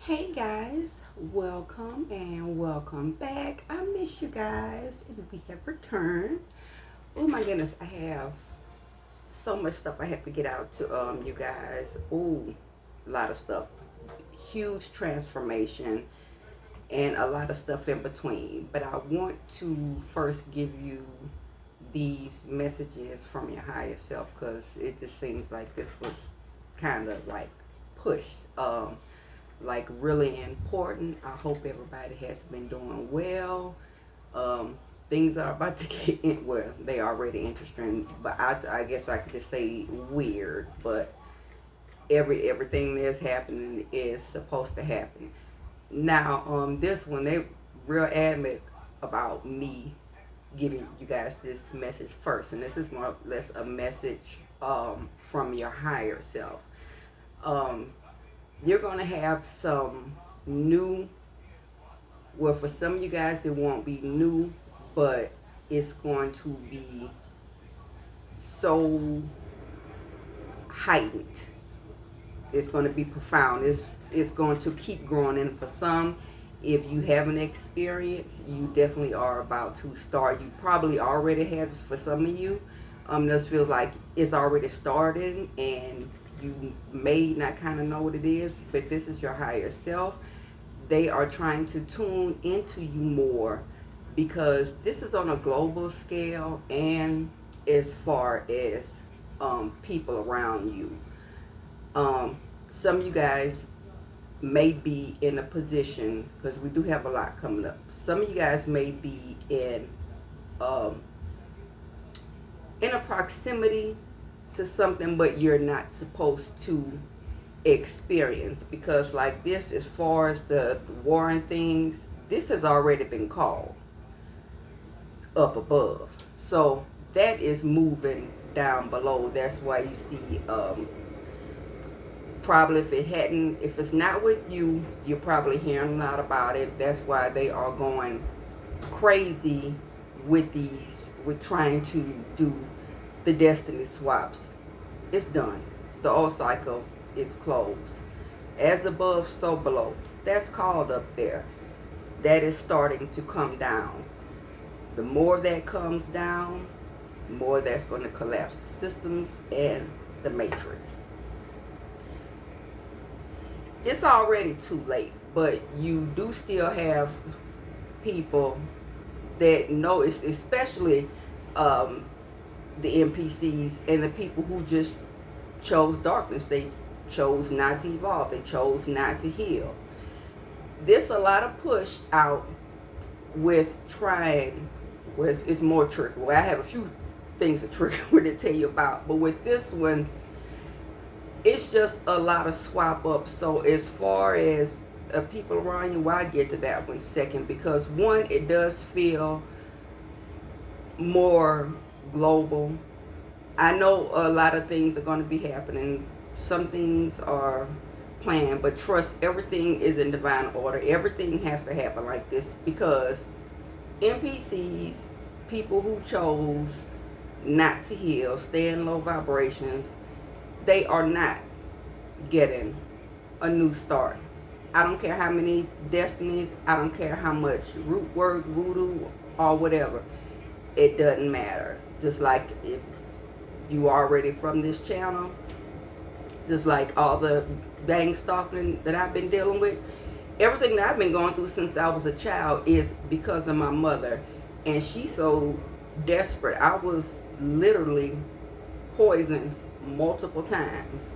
Hey guys, welcome and welcome back. I miss you guys and we have returned. Oh my goodness, I have so much stuff I have to get out to you guys. Oh, a lot of stuff. Huge transformation and a lot of stuff in between. But I want to first give you these messages from your higher self because it just seems like this was kind of like pushed. Like really important. I hope everybody has been doing well. Things are about to get in, well, they already interesting, but I guess I could just say weird. But everything that's happening is supposed to happen. Now, this one they real adamant about me giving you guys this message first, and this is more or less a message from your higher self. Um, you're going to have some new, well, for some of you guys it won't be new, but it's going to be so heightened. It's going to be profound. It's going to keep growing. And for some, if you haven't experienced, you definitely are about to start. You probably already have. For some of you, this feels like it's already started, and you may not kind of know what it is, but this is your higher self. They are trying to tune into you more because this is on a global scale and as far as people around you. Some of you guys may be in a position, because we do have a lot coming up. Some of you guys may be in a proximity to something, but you're not supposed to experience, because like this, as far as the war and things, this has already been called up above. So that is moving down below. That's why you see probably if it's not with you, you're probably hearing a lot about it. That's why they are going crazy with trying to do the destiny swaps. It's done. The old cycle is closed. As above, so below. That's called up there. That is starting to come down. The more that comes down, the more that's going to collapse the systems and the matrix. It's already too late, but you do still have people that know, it's especially the NPCs and the people who just chose darkness. They chose not to evolve. They chose not to heal. There's a lot of push out with trying, with it's more tricky. Well, I have a few things that trigger to tell you about, but with this one, it's just a lot of swap up. So as far as people around you, well, I'll get to that one second, because one, it does feel more global. I know a lot of things are going to be happening. Some things are planned, but trust, everything is in divine order. Everything has to happen like this because NPCs, people who chose not to heal, stay in low vibrations, they are not getting a new start. I don't care how many destinies, I don't care how much root work, voodoo, or whatever. It doesn't matter. Just like if you are already from this channel, just like all the gang stalking that I've been dealing with, everything that I've been going through since I was a child is because of my mother. And she's so desperate. I was literally poisoned multiple times,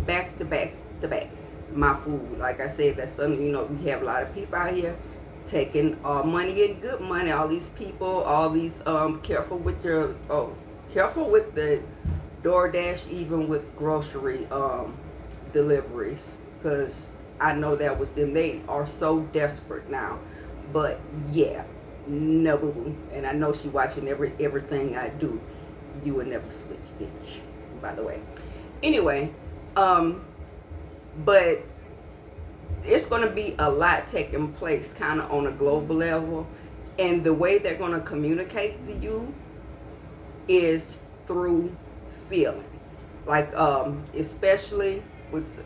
back to back to back. My food, like I said, that's something, we have a lot of people out here taking money, getting good money. All these people, all these careful with the DoorDash, even with grocery deliveries, because I know that was them. They are so desperate now. But yeah, no boo boo. And I know she watching everything I do. You would never switch, bitch, by the way. Anyway, but it's going to be a lot taking place kind of on a global level. And the way they're going to communicate to you is through feeling. Like, especially with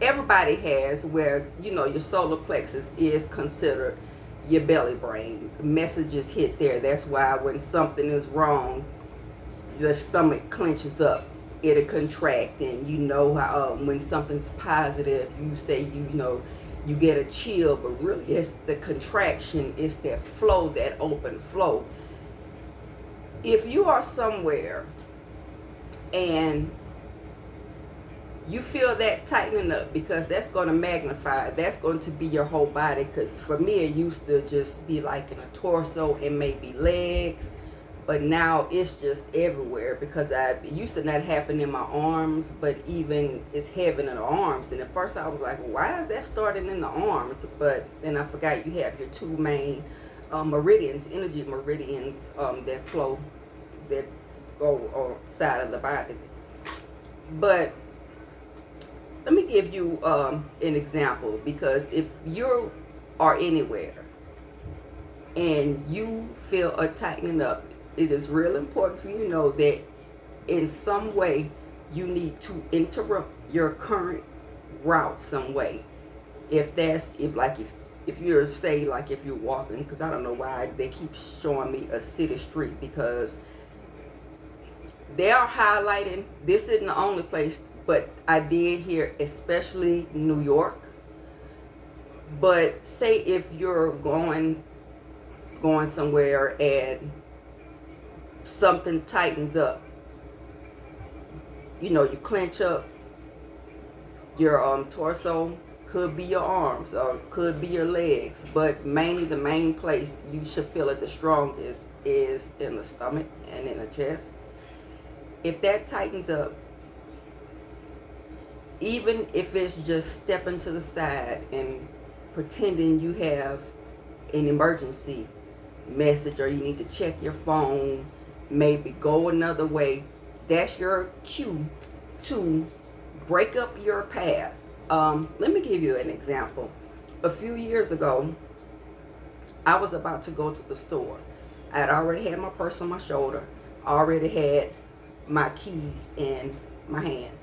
everybody has, where you know your solar plexus is considered your belly brain. Messages hit there. That's why when something is wrong, the stomach clenches up, it'll contract. And you know how when something's positive, you say you know you get a chill, but really it's the contraction, it's that flow, that open flow. If you are somewhere and you feel that tightening up, because that's going to magnify, that's going to be your whole body. Because for me, it used to just be like in a torso and maybe legs, but now it's just everywhere, because it used to not happen in my arms, but even it's heavy in the arms. And at first I was like, why is that starting in the arms? But then I forgot you have your two main meridians, energy meridians, that flow, that go on side of the body. But let me give you an example, because if you are anywhere and you feel a tightening up, it is real important for you to know that in some way you need to interrupt your current route some way. If you're, say, like if you're walking, because I don't know why they keep showing me a city street, because they are highlighting, this isn't the only place, but I did hear especially New York. But say if you're going somewhere and something tightens up, you know, you clench up your torso, could be your arms or could be your legs, but mainly the main place you should feel it the strongest is in the stomach and in the chest. If that tightens up, even if it's just stepping to the side and pretending you have an emergency message, or you need to check your phone, maybe go another way, that's your cue to break up your path. Let me give you an example. A few years ago, I was about to go to the store. I had already had my purse on my shoulder, already had my keys in my hand.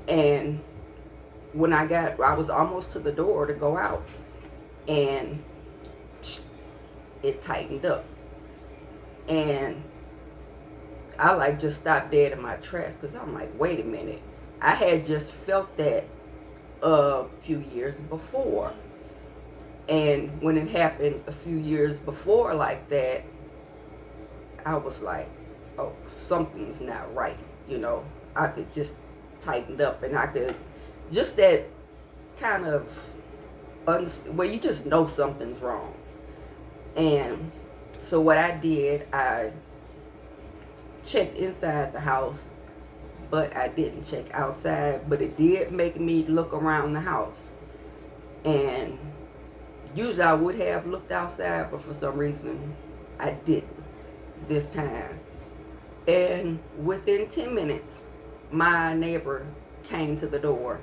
And when I was almost to the door to go out, and it tightened up. And I just stopped dead in my tracks, because I'm like, wait a minute. I had just felt that a few years before. And when it happened a few years before like that, I was like, oh, something's not right. You know, I could just tightened up, and I could just that kind of where you just know something's wrong. And so what I did, I checked inside the house, but I didn't check outside. But it did make me look around the house, and usually I would have looked outside, but for some reason I didn't this time. And within 10 minutes, my neighbor came to the door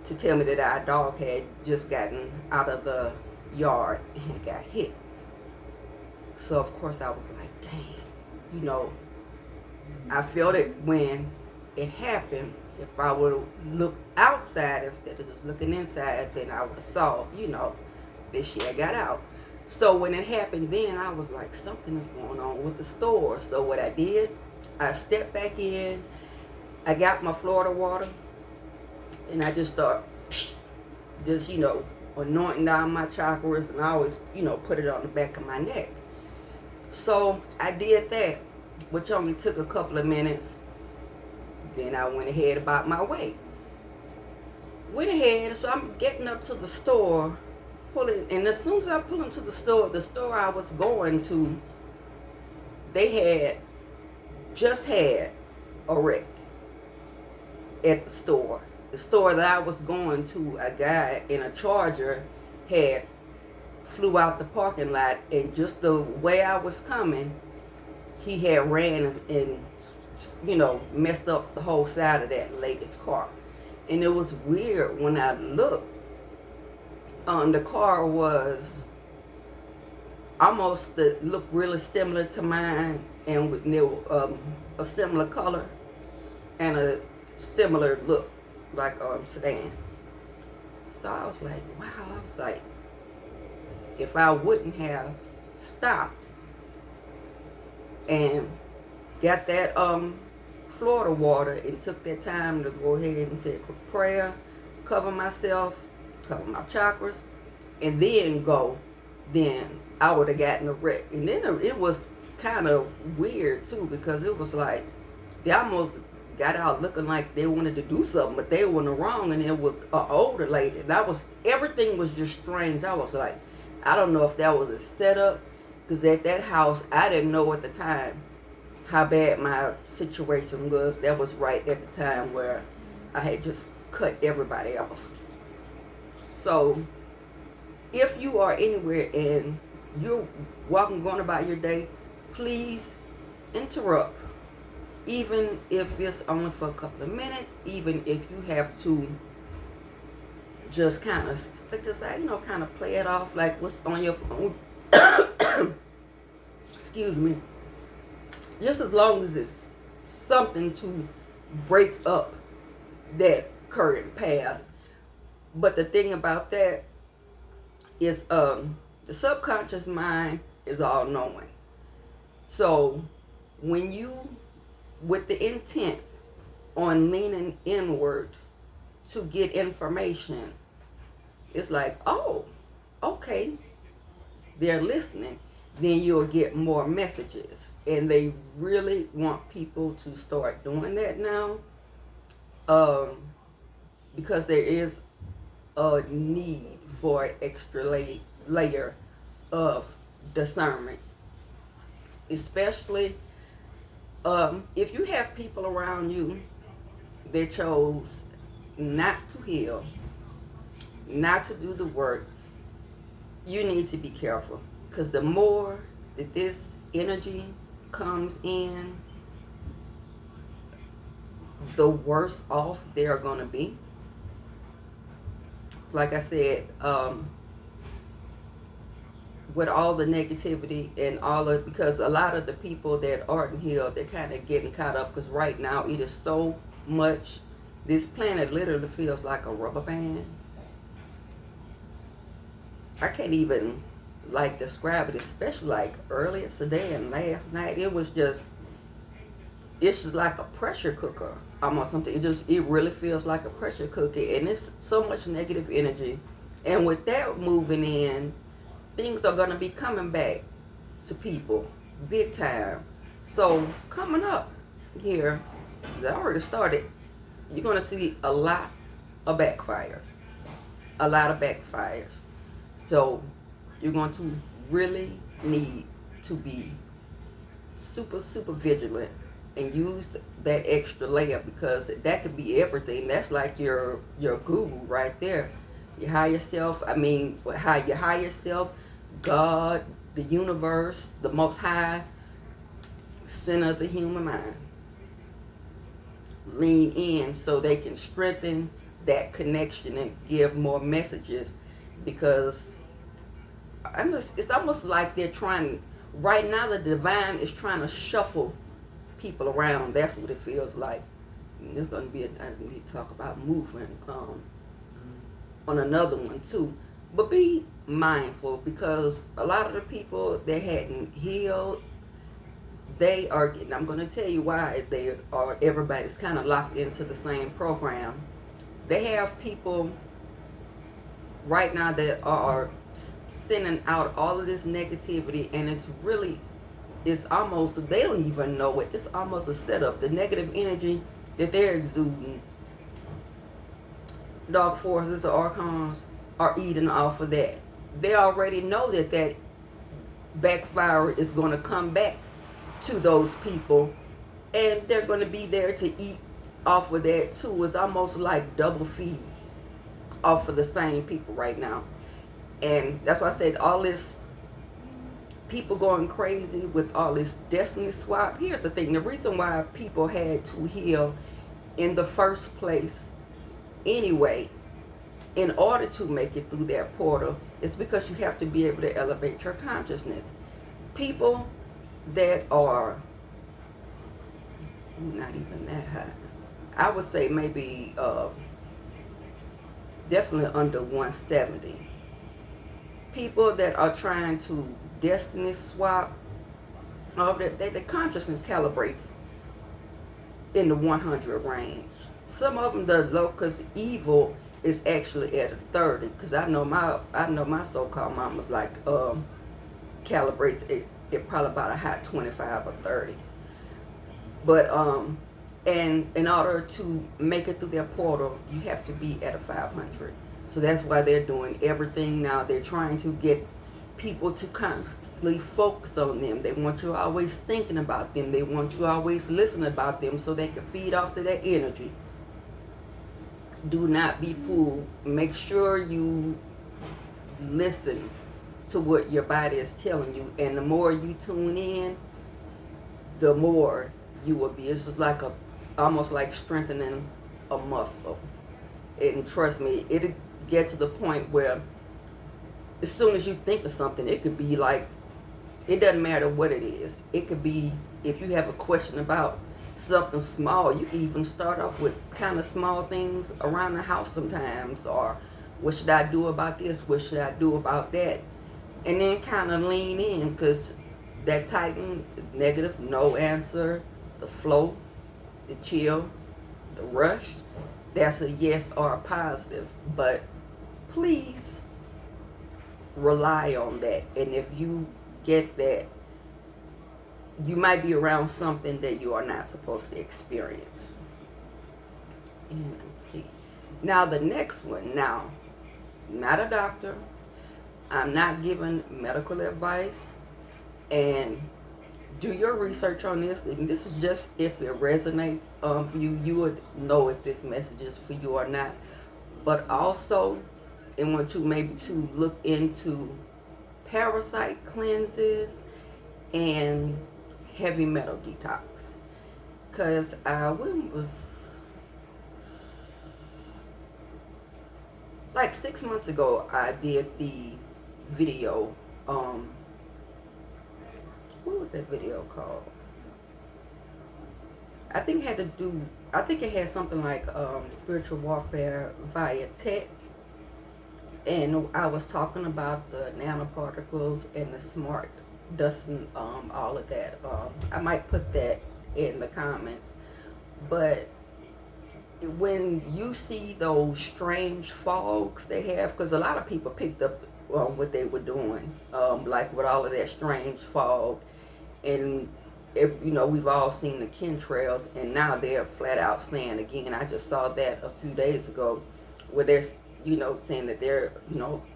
to tell me that our dog had just gotten out of the yard and got hit. So of course I was like, dang, you know, I felt it when it happened. If I would have looked outside instead of just looking inside, then I would have saw, you know, that she had got out. So when it happened then, I was like, something is going on with the store. So what I did, I stepped back in, I got my Florida water, and I just started just, you know, anointing down my chakras, and I always, you know, put it on the back of my neck. So I did that, which only took a couple of minutes. Then I went ahead about my way. Went ahead, so I'm getting up to the store, pulling, and as soon as I pull into the store I was going to, they just had a wreck at the store. The store that I was going to, a guy in a Charger had flew out the parking lot, and just the way I was coming, he had ran and, you know, messed up the whole side of that lady's car. And it was weird when I looked. The car was almost looked really similar to mine, and with a similar color and a similar look, like sedan. So I was like, wow. I was like, if I wouldn't have stopped and got that Florida water and took that time to go ahead and take a prayer, cover myself, cover my chakras, and then go, then I would have gotten a wreck. And then it was kind of weird too, because it was like they almost got out looking like they wanted to do something, but they were in the wrong, and it was an older lady. And everything was just strange. I was like, I don't know if that was a setup, because at that house, I didn't know at the time how bad my situation was. That was right at the time where I had just cut everybody off. So if you are anywhere and you're going about your day, please interrupt. Even if it's only for a couple of minutes, even if you have to just kind of stick aside, kind of play it off like what's on your phone. Excuse me. Just as long as it's something to break up that current path. But the thing about that is the subconscious mind is all knowing. So when you, with the intent on leaning inward to get information, it's like, oh, okay, they're listening. Then you'll get more messages. And they really want people to start doing that now, because there is a need for extra layer of discernment, especially if you have people around you that chose not to heal, not to do the work. You need to be careful, because the more that this energy comes in, the worse off they're going to be. Like I said, with all the negativity and because a lot of the people that aren't healed, they're kind of getting caught up, because right now it is so much. This planet literally feels like a rubber band. I can't even describe it, especially like earlier today and last night. It's just like a pressure cooker, almost something. It really feels like a pressure cooker, and it's so much negative energy. And with that moving in, things are going to be coming back to people big time. So coming up here, I already started, you're going to see a lot of backfires. A lot of backfires. So you're going to really need to be super, super vigilant and use that extra layer, because that could be everything. That's like your guru right there. Your higher self, your higher self, God, the universe, the most high center of the human mind. Lean in so they can strengthen that connection and give more messages, because it's almost like they're trying, right now the divine is trying to shuffle people around. That's what it feels like. And there's going to be, I need to talk about movement on another one too. But be mindful, because a lot of the people that hadn't healed, they are getting, I'm going to tell you why everybody's kind of locked into the same program. They have people right now that are sending out all of this negativity, and it's almost, they don't even know it. It's almost a setup. The negative energy that they're exuding, dark forces, the archons are eating off of that. They already know that backfire is going to come back to those people, and they're going to be there to eat off of that too. It's almost like double feed off of the same people right now. And that's why I said all this people going crazy with all this destiny swap. Here's the thing. The reason why people had to heal in the first place anyway, in order to make it through that portal, is because you have to be able to elevate your consciousness. People that are not even that high, I would say maybe definitely under 170. People that are trying to destiny swap, all that, the consciousness calibrates in the 100 range. Some of them, the locus evil is actually at a 30. Because I know my so-called mama's like calibrates it probably about a hot 25 or 30. But and in order to make it through their portal, you have to be at a 500. So that's why they're doing everything now. They're trying to get people to constantly focus on them. They want you always thinking about them. They want you always listening about them so they can feed off of that energy. Do not be fooled. Make sure you listen to what your body is telling you. And the more you tune in, the more you will be. It's just like almost like strengthening a muscle. And trust me, it'll get to the point where as soon as you think of something, it could be like, it doesn't matter what it is. It could be, if you have a question about something small, you can even start off with kind of small things around the house sometimes, or what should I do about this? What should I do about that? And then kind of lean in, because that Titan, the negative, no answer, the flow, the chill, the rush, that's a yes or a positive. But please rely on that. And if you get that, you might be around something that you are not supposed to experience. And let's see. Now the next one. Now, not a doctor. I'm not giving medical advice. And do your research on this. And this is just if it resonates for you. You would know if this message is for you or not. But also, I want you maybe to look into parasite cleanses and heavy metal detox. Because when was like 6 months ago, I did the video. What was that video called? I think it had something like spiritual warfare via tech. And I was talking about the nanoparticles and the smart dusting, all of that. I might put that in the comments. But when you see those strange fogs they have, because a lot of people picked up what they were doing, like with all of that strange fog. And we've all seen the chemtrails, and now they're flat out saying again, I just saw that a few days ago, where they're saying that they're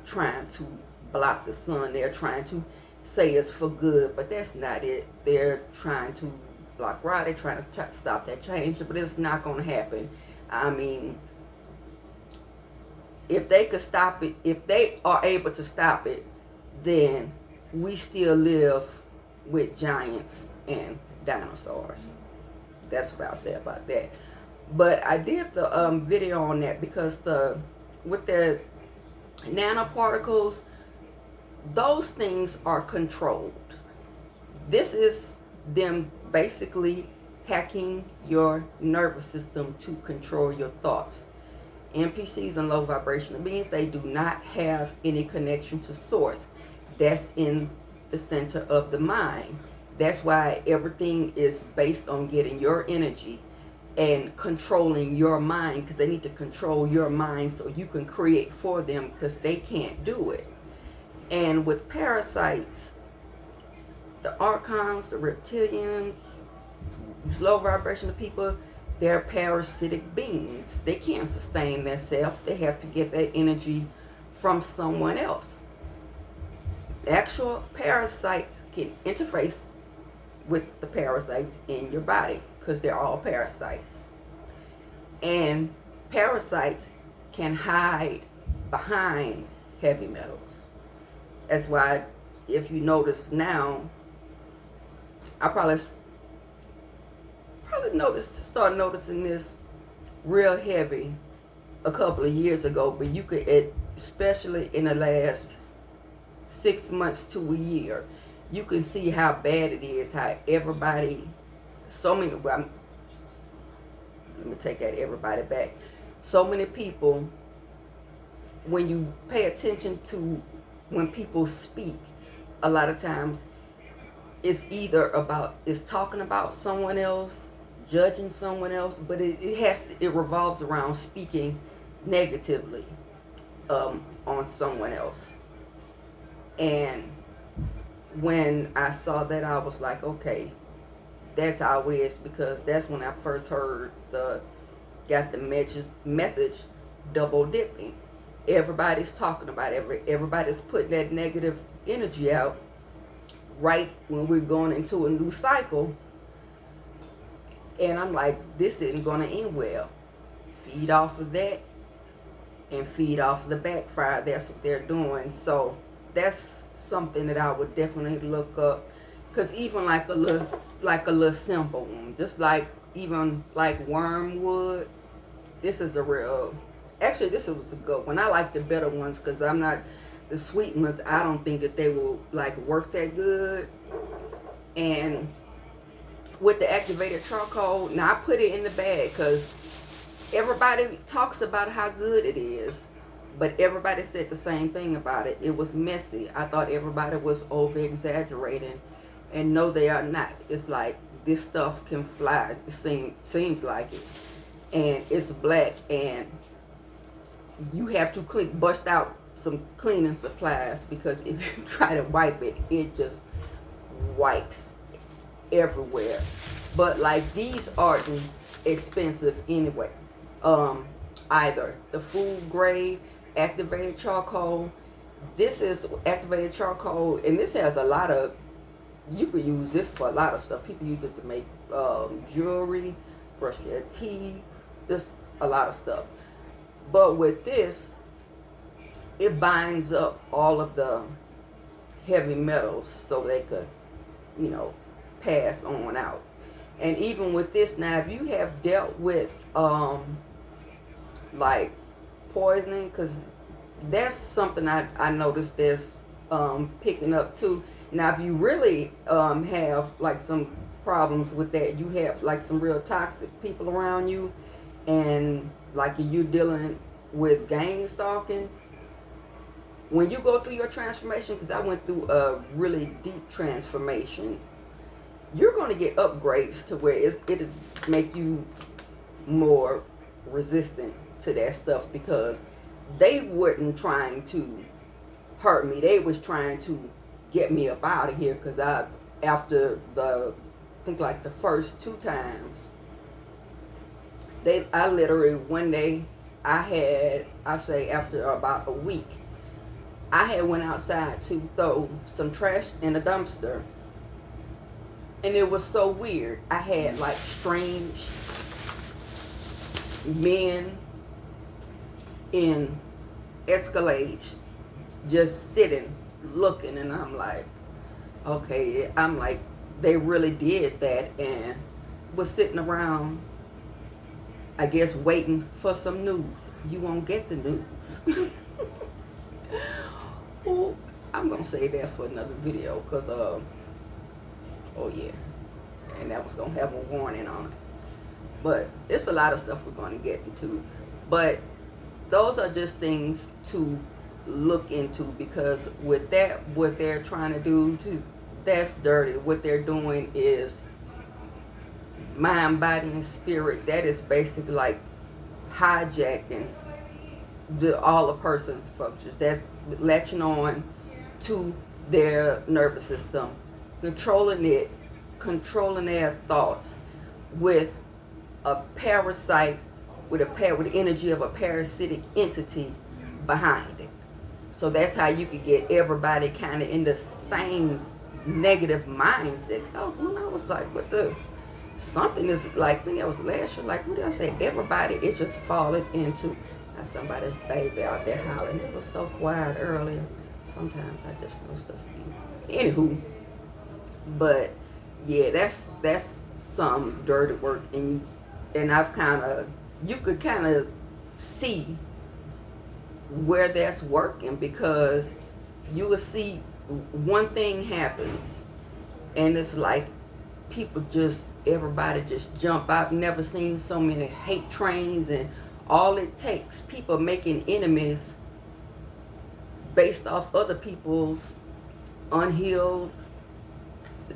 trying to block the sun. They're trying to say it's for good, but that's not it. They're trying to block right. They're trying to stop that change, but it's not going to happen. I mean, if they could stop it, if they are able to stop it, then we still live with giants and dinosaurs. That's what I'll say about that. But I did the video on that because with the nanoparticles, those things are controlled. This is them basically hacking your nervous system to control your thoughts. NPCs and low vibrational beings, they do not have any connection to source. That's in the center of the mind. That's why everything is based on getting your energy and controlling your mind, because they need to control your mind so you can create for them, because they can't do it. And with parasites, the archons, the reptilians, these low vibrational people, they're parasitic beings. They can't sustain themselves. They have to get that energy from someone else. Actual parasites can interface with the parasites in your body, because they're all parasites. And parasites can hide behind heavy metals. That's why, if you notice now, I probably start noticing this real heavy a couple of years ago, but you could, especially in the last 6 months to a year, you can see how bad it is, how everybody, let me take that everybody back. So many people when you pay attention to when people speak, a lot of times it's either about, it's talking about someone else, judging someone else, but it revolves around speaking negatively on someone else. And when I saw that, I was like, okay, that's how it is, because that's when I first heard got the message double dipping. Everybody's talking about everybody's putting that negative energy out right when we're going into a new cycle. And I'm like, this isn't going to end well. Feed off of that and feed off of the backfire. That's what they're doing. So that's something that I would definitely look up. Because even like a little simple one, just like even like wormwood, this is a real, actually this was a good one. I like the better ones because I'm not, the sweet ones, I don't think that they will like work that good. And with the activated charcoal, now I put it in the bag because everybody talks about how good it is, but everybody said the same thing about it. It was messy. I thought everybody was over exaggerating, and no, they are not. It's like this stuff can fly. It seems like it, and it's black, and you have to bust out some cleaning supplies, because if you try to wipe it, it just wipes everywhere. But like these aren't expensive anyway. Either the food grade activated charcoal. This is activated charcoal, and this has a lot of, you could use this for a lot of stuff. People use it to make jewelry, brush their teeth, just a lot of stuff. But with this, it binds up all of the heavy metals so they could, pass on out. And even with this, now if you have dealt with like poisoning, because that's something I noticed that's picking up too. Now if you really have like some problems with that, you have like some real toxic people around you, and like you're dealing with gang stalking, when you go through your transformation, because I went through a really deep transformation, you're going to get upgrades to where it'll make you more resistant to that stuff, because they weren't trying to hurt me. They was trying to get me up out of here, because after I think like the first 2 times, I literally, one day, after about a week, I had went outside to throw some trash in a dumpster. And it was so weird. I had like strange men in Escalades just sitting, looking, and I'm like, okay, they really did that, and was sitting around, I guess, waiting for some news. You won't get the news. Well, I'm gonna save that for another video, because oh yeah, and that was gonna have a warning on it. But it's a lot of stuff we're gonna get into, but those are just things to look into, because with that, what they're trying to do that's dirty. What they're doing is mind, body, and spirit. That is basically like hijacking all a person's functions. That's latching on to their nervous system, controlling it, controlling their thoughts with a parasite, with the energy of a parasitic entity behind it. So that's how you could get everybody kind of in the same negative mindset. I was like, something is like, I think that was last year, like, what did I say? Everybody is just falling into, somebody's baby out there hollering. It was so quiet earlier. Sometimes I just know stuff. Anywho, but yeah, that's some dirty work, and you could kind of see where that's working, because you will see one thing happens, and it's like everybody just jump out. Never seen so many hate trains, and all it takes, people making enemies based off other people's unhealed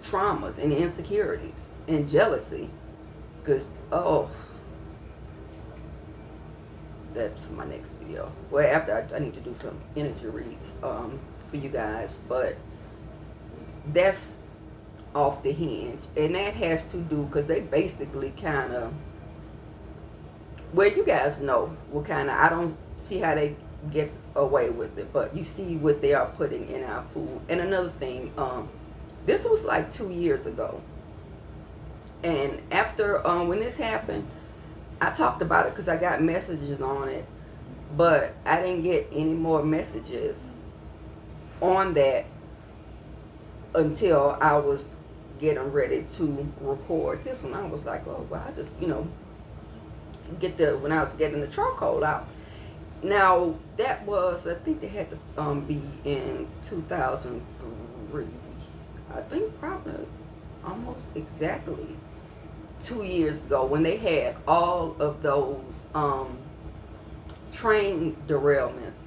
traumas and insecurities and jealousy. Because, oh, that's my next video. Well, after I need to do some energy reads for you guys. But that's off the hinge. And that has to do, because they basically kind of, well, you guys know what kind of, I don't see how they get away with it, but you see what they are putting in our food. And another thing, this was like 2 years ago. And after, when this happened, I talked about it because I got messages on it, but I didn't get any more messages on that until I was getting ready to record this one. I was like, oh, well, I just, when I was getting the charcoal out. Now, that was, I think they had to be in 2003. I think probably almost exactly 2 years ago, when they had all of those train derailments,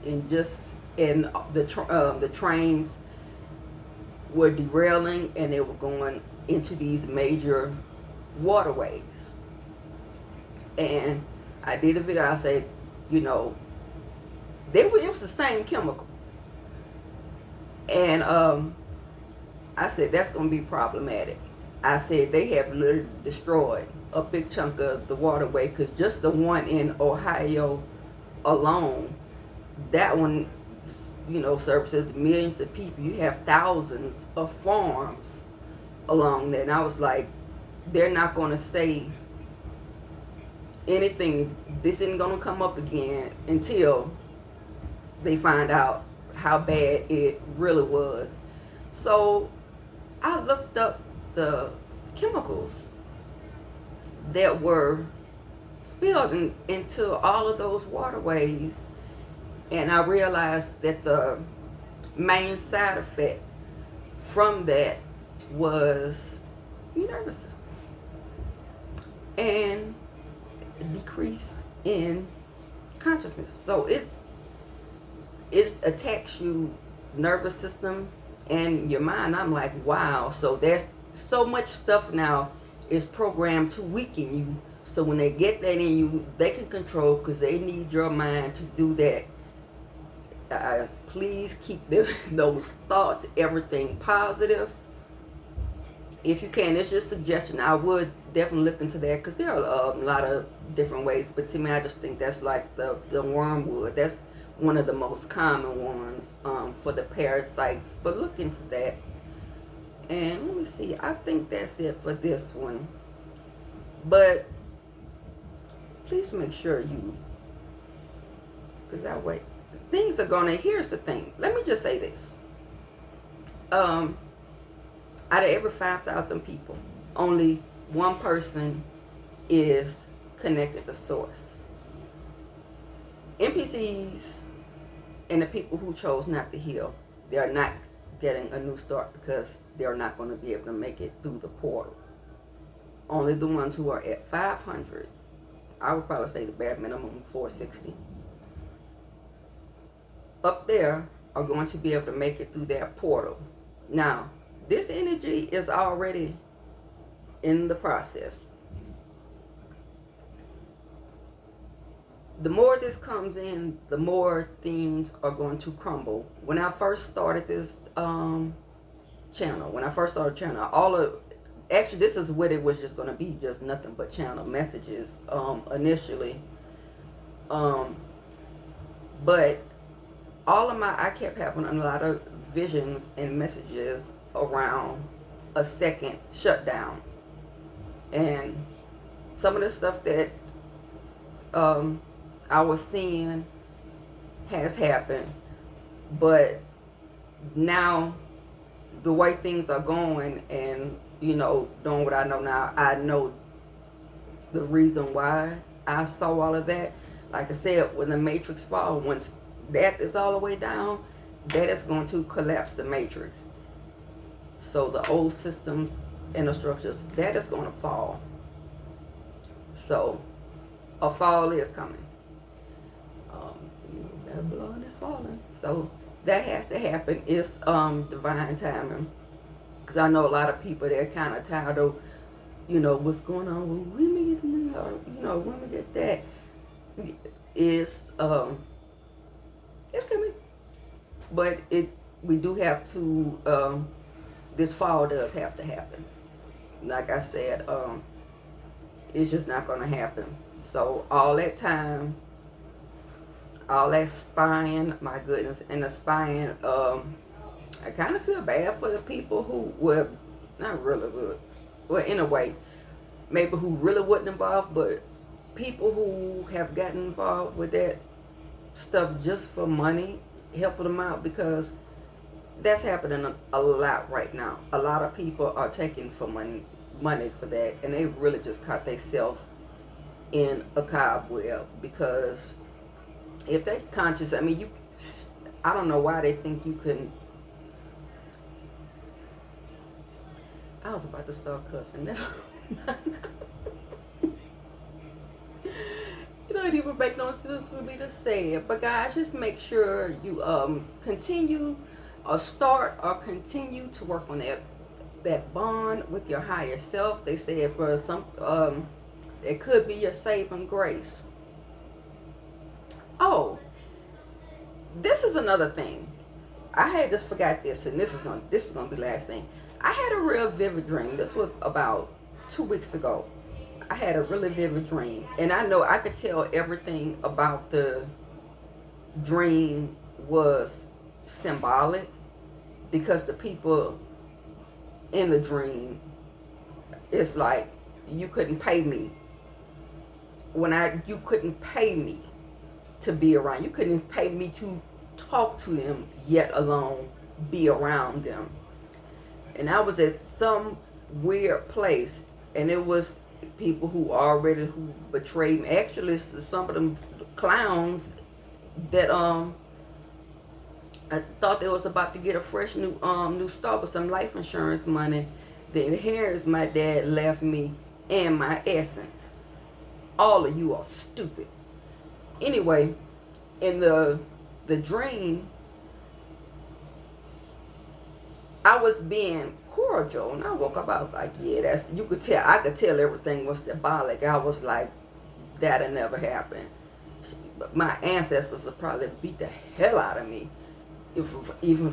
and the trains were derailing and they were going into these major waterways. And I did a video. I said, it was the same chemical, and I said that's going to be problematic. I said they have literally destroyed a big chunk of the waterway, because just the one in Ohio alone, that one, services millions of people. You have thousands of farms along there. And I was like, they're not going to say anything. This isn't going to come up again until they find out how bad it really was. So I looked up the chemicals that were spilled into all of those waterways, and I realized that the main side effect from that was your nervous system and a decrease in consciousness. So it attacks you nervous system and your mind. I'm like, wow. So there's so much stuff now is programmed to weaken you. So when they get that in you, they can control, because they need your mind to do that. Please keep those thoughts, everything positive. If you can, it's just a suggestion. I would definitely look into that, because there are a lot of different ways. But to me, I just think that's like the wormwood. That's one of the most common ones for the parasites. But look into that. And let me see. I think that's it for this one. But please make sure because that way things are gonna. Here's the thing. Let me just say this. Out of every 5,000 people, only one person is connected to source. NPCs and the people who chose not to heal, they are not getting a new start, because they're not going to be able to make it through the portal. Only the ones who are at 500, I would probably say the bare minimum 460, up there are going to be able to make it through that portal. Now, this energy is already in the process. The more this comes in, the more things are going to crumble. When I first started this channel, actually this is what it was just going to be, just nothing but channel messages initially. But I kept having a lot of visions and messages around a second shutdown. And some of the stuff that I was seeing has happened, but now the way things are going, and doing what I know now, I know the reason why I saw all of that. Like I said, when the matrix falls, once that is all the way down, that is going to collapse the matrix. So the old systems and the structures, that is going to fall. So a fall is coming. Babylon is falling. So That has to happen. It's divine timing. Because I know a lot of people, they're kind of tired of, what's going on with women get this, or, women get that. It's coming. But we do have to, this fall does have to happen. Like I said, it's just not going to happen. So all that time, all that spying, my goodness, and the spying, I kind of feel bad for the people who were, not really good, well, in a way, maybe who really wasn't involved, but people who have gotten involved with that stuff just for money, helping them out, because that's happening a lot right now. A lot of people are taking for money for that, and they really just caught themselves in a cobweb, because if they're conscious, I mean, I don't know why they think you couldn't. I was about to start cussing. It don't even make no sense for me to say it. But guys, just make sure you continue or start or continue to work on that bond with your higher self. They say for some it could be your saving grace. Oh, this is another thing. I had just forgot this, and this is gonna be the last thing. I had a real vivid dream. This was about 2 weeks ago. I had a really vivid dream, and I know I could tell everything about the dream was symbolic, because the people in the dream, it's like you couldn't pay me. You couldn't pay me to be around. You couldn't pay me to talk to them, yet alone be around them. And I was at some weird place, and it was people who betrayed me. Actually, some of them clowns that I thought they was about to get a fresh new start with some life insurance money. The inheritance my dad left me and my essence. All of you are stupid. Anyway, in the dream, I was being cordial, and I woke up. I was like, "Yeah, I could tell everything was symbolic." I was like, "That'll never happen." My ancestors would probably beat the hell out of me if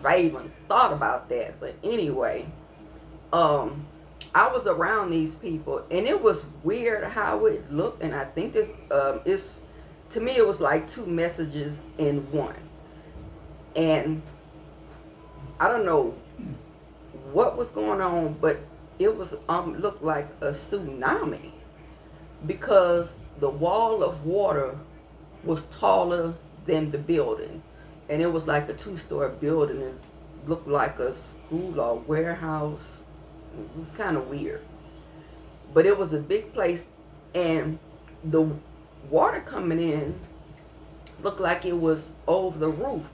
I even thought about that. But anyway, I was around these people, and it was weird how it looked. And I think this to me, it was like two messages in one. And I don't know what was going on, but it was looked like a tsunami, because the wall of water was taller than the building, and it was like a 2-story building. It looked like a school or warehouse. It was kind of weird, but it was a big place, and the water coming in looked like it was over the roof.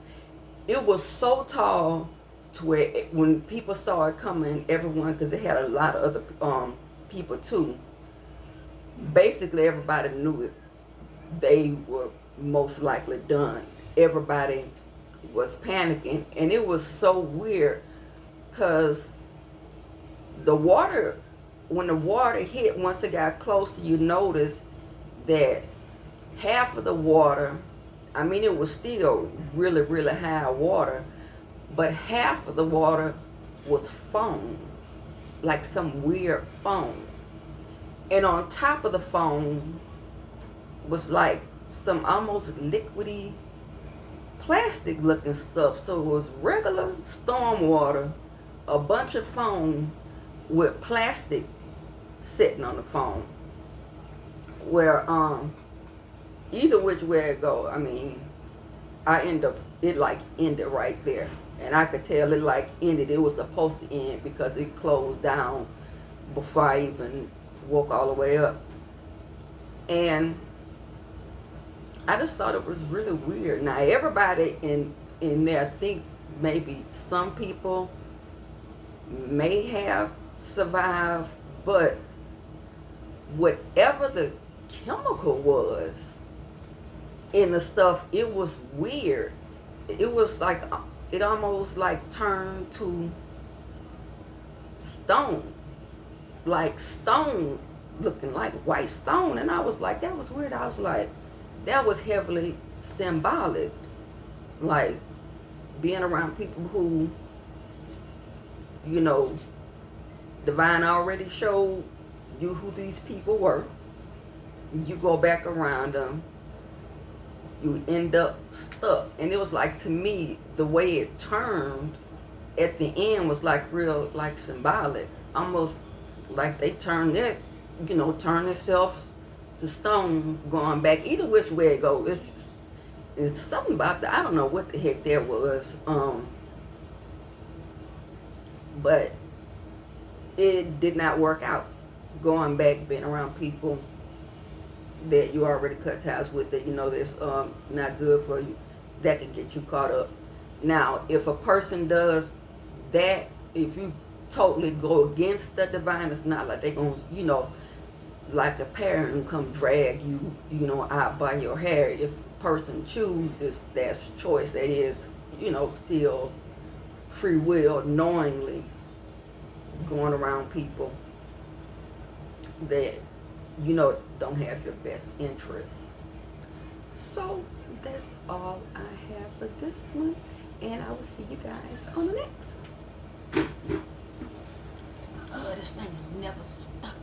It was so tall to where when people saw it coming, everyone, because it had a lot of other people too, basically everybody knew it. They were most likely done. Everybody was panicking, and it was so weird, because when the water hit, once it got closer, you notice that half of the water, I mean, it was still really, really high water, but half of the water was foam, like some weird foam. And on top of the foam was like some almost liquidy plastic looking stuff. So it was regular storm water, a bunch of foam with plastic sitting on the foam. Where either which way it go, I mean, it like ended right there. And I could tell it like ended. It was supposed to end, because it closed down before I even woke all the way up. And I just thought it was really weird. Now everybody in there, I think maybe some people may have survived, but whatever the chemical was in the stuff, it was weird. It was like it almost like turned to stone, like stone, looking like white stone. And I was like, that was weird. I was like, that was heavily symbolic, like being around people who, you know, divine already showed you who these people were. You go back around them, you end up stuck. And it was like, to me, the way it turned at the end was like real, like symbolic, almost like they turned it, you know, turn itself to stone, going back. Either which way it goes, it's something about that. I don't know what the heck that was, but it did not work out. Going back, being around people that you already cut ties with, that you know that's not good for you, that can get you caught up. Now, if a person does that, if you totally go against the divine, it's not like they're going to, you know, like a parent and come drag you, you know, out by your hair. If a person chooses, that's choice. That is, you know, still free will, knowingly going around people that, you know, don't have your best interests. So that's all I have for this one, and I will see you guys on the next. This thing will never stop.